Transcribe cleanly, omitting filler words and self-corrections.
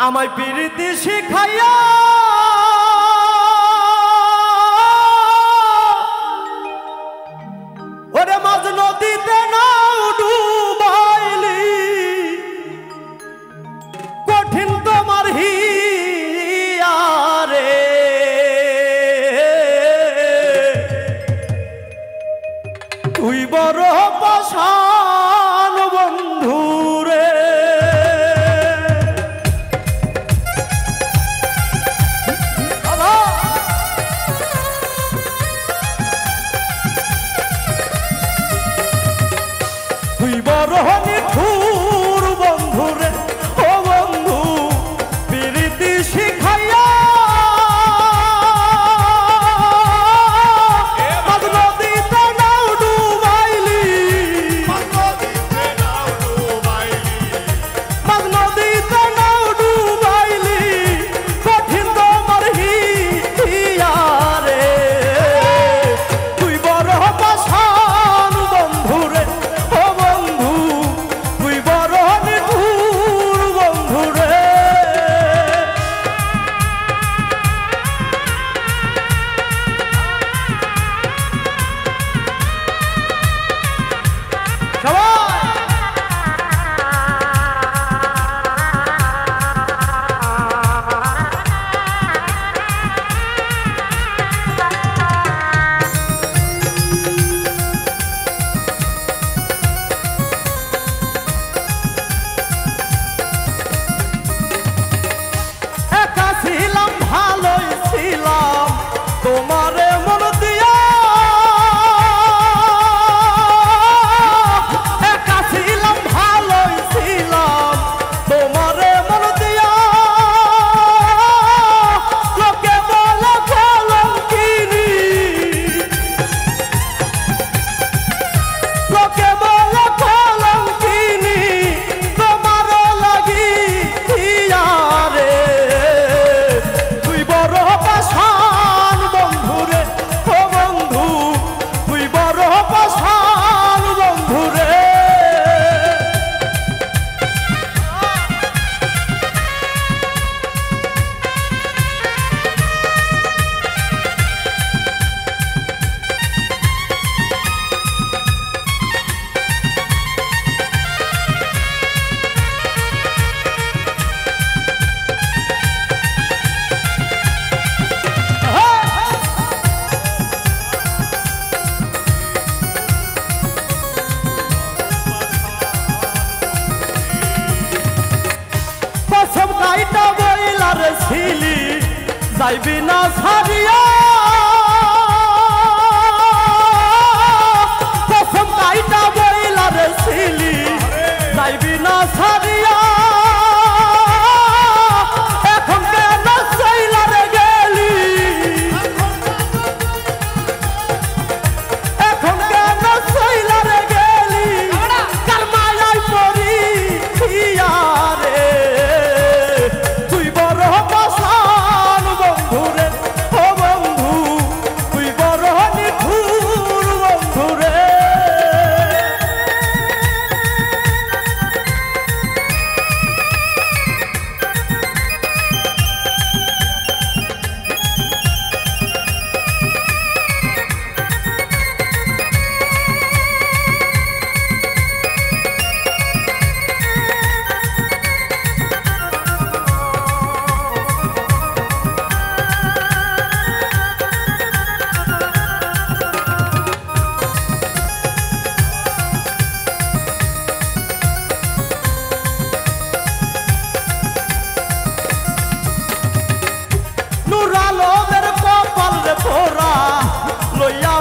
আমায় প্রীতি শিখাইয়া ওরে মাঝ নদীতে নাও ডুবাইলি কঠিন তোমার হিয়া রে তুই বড় পাষাণ বন্ধু রে তুই বড় নিঠুর বন্ধু রে ও বন্ধু প্রীতি শিখাইয়া মাঝ নদীতে নাও ডুবাইলি মাঝ নদীতে নাও ডুবাইলি কঠিন তোমার হিয়া রে তুই বড় পাষাণ বন্ধু রে ও বন্ধু তুই বড় নিঠুর বন্ধু রে একা ছিলাম ভালোই ছিলাম তোমারে মন দিয়া একা ছিলাম ভালোই ছিলাম তোমারে মন দিয়া লোকে বলে কলঙ্কিনী লোকে বলে কলঙ্কিনী তোমার লাগি হিয়া রে তুই বড় পাষাণ বন্ধু রে ও বন্ধু তুই বড় পাষাণ বন্ধু রে কসম কাইটা বইলার ছিলি যাইবি না ছাড়িয়া কসম কাইটা বইলার ছিলি যাইবি না ছাড়িয়া এখন কেন চইলারে গেলি এখন কেন চইলারে গেলি কার মায়ায় পড়ি হিয়া রে তুই বড় পাষাণ বন্ধু রে ও বন্ধু তুই বড় নিঠুর বন্ধু রে নুরালোদের কপাল রে পোরা লইয়া